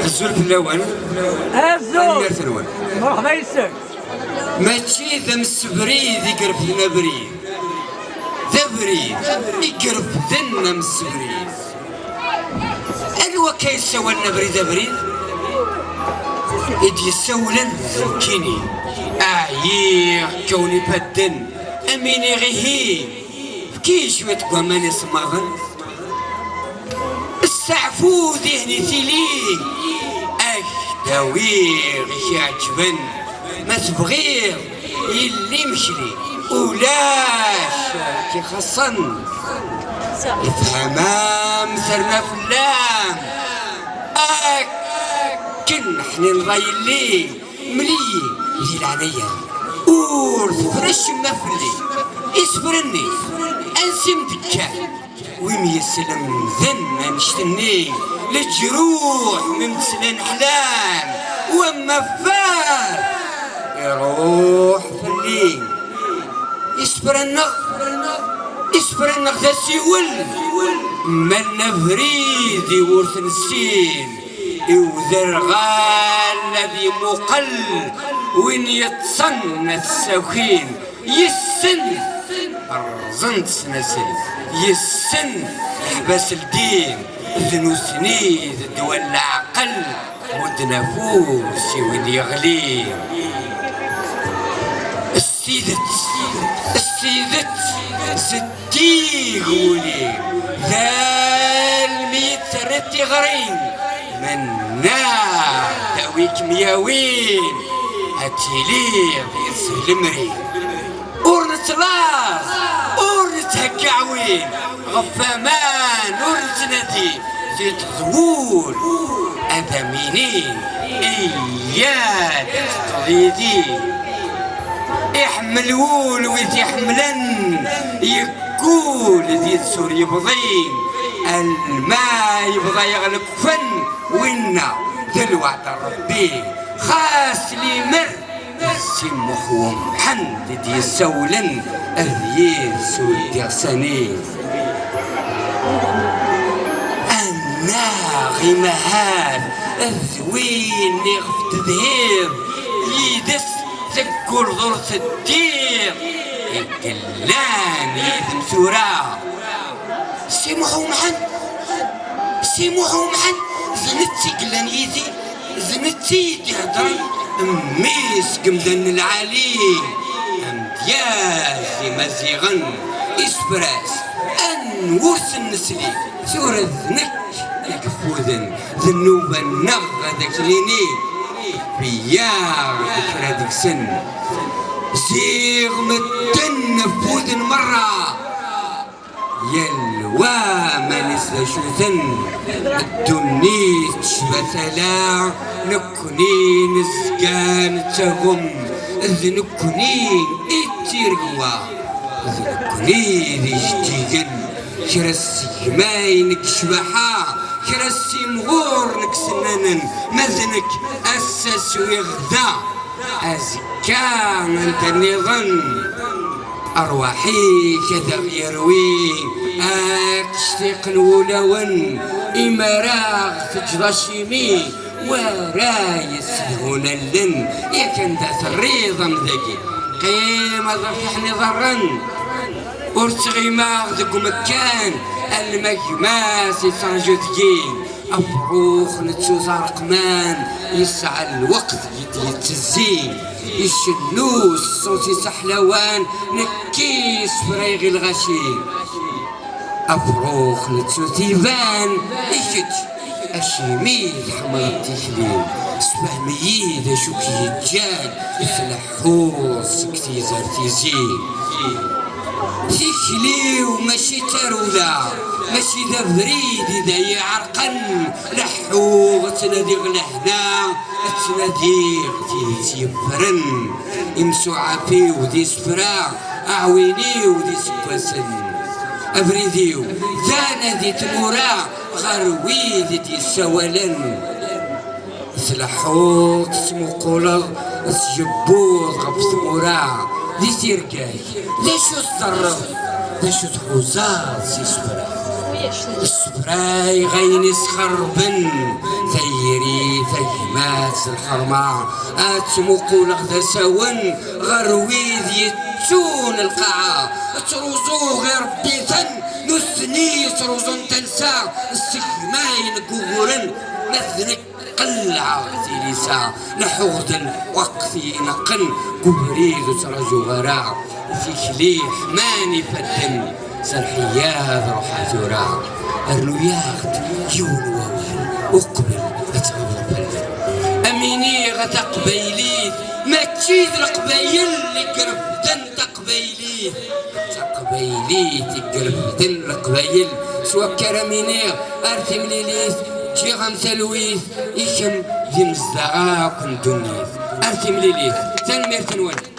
الزول في الاول الزول مرحبا يسك ماشي ذا مسبريد يقرب لنا بريد ذا بريد يقرب ذنا مسبريد الوا كيسوى لنا بريد بريد إدي السولن زمكيني كوني بدن أميني غيهي كي شوية قواماني صماغن السعفو ذهني ثيلي داوير يعجبن ما تبغير يلي مشلي ولاش كي خصن يفهمام ثرنا فلام كن حنين رايلي ملي يجي العنيا ورث فرش مفلي يسفرني انسم دكا ويم يسلم ذن نشتني للجروح ممثل احلام وما فار يروح في الليل يسفر النغ ذا سيول مالنا فريد يورث السين يوذر غال الذي مقل وين يتصن السوخين يسن رزنت سنسل يسن يحبس الدين ذنو سنيد دول العقل ود نفوسي وين يغلي السيدت ستي غولي ذا الميت رتي غرين منا تاويك مياوين هتيلير يسهل المري ورنت لاز ورنت هكعوين غفامان ورنت ندي زيت ذوول أدمينين إياد تقضيدين يحملون ويتحملن يقول ذي السور يبضين الماء يبغى يغلب فن ونا دلوعة ربي خاص لي مر سمخ ومحن دي السولن أذير سود سنين الناغي مهار الذوين يغفت ذهير يدس تذكر ضرس الدير القلان يدم سورا سمخ ومحن زنتي قلان يدي زنتي تهدري ميس قمدن العالي امتياز مزيغن اسبراس انورس النسلي سورة ذنك يكفوذن ذنوب النغ ذاك ليني بيار ذكرى ذيك سن زيغ متن فوذن مرة يلوى ما نسى شوثن الدني تشبثلا نكوني نزقان تغم ذنكوني اتيرقوا ذنكوني ذي جتيقن كرسي ماينك شبحا كرسي مغور نكسنن مذنك أسس ويغذى أزكان أنت النظن أرواحي كذا يروين أكشتق الولون إمراغ تجرشيمي ورايس هنا اللن يكن ذات الريضة مذاكي قيمة ضفحني ضرن ورتغي ماغذك مكان المجماس يسانجوتكين أفروخ نتشو زرقمان يسعى الوقت يتزين يشلوس صوتي سحلوان نكيس فريغي الغشيم أفروخ نتشو تيفان إيش أشيميد حمر التخليل سفهميد أشوكي يجان يفلحوس كتي زرتيزين تخلي وماشي ترولا ماشي ذا بريد ذا يعرقن لحو تنادي غلهنا تنادي تيفرن يمسو عافي ودي سفرا أعويني ودي سكواسن أبريديو ذا نادي تمورا غروي دي سوالن سلحو تسمو قولغ تجبوض غبث مورا دي تيركاي ليش الضرر ليش تحوزات سيسفرا السبراي غين يسخربن ثيري ثيمات الحرمة اتموقو لغدا سون غرويذ يتسون القاعة تروزو غير بيثن نثني تروزون تنسى السكماين قورن نثنك قلعة ثليسا نحوغدن وقفي نقن قبريد ترجو غراء في خليح ماني فدن سرحياذ روح زورا الرياض يون وقبل أتغفل أميني غتقبيلي ما تشيد القبيل لقرب دن تقبيلي تقرب دن القبيل سوا كرميني أرتم ليليث شي غمسة لويث إيشم يمزدغا كن دنيث أرتم ليليث تنمير تنوان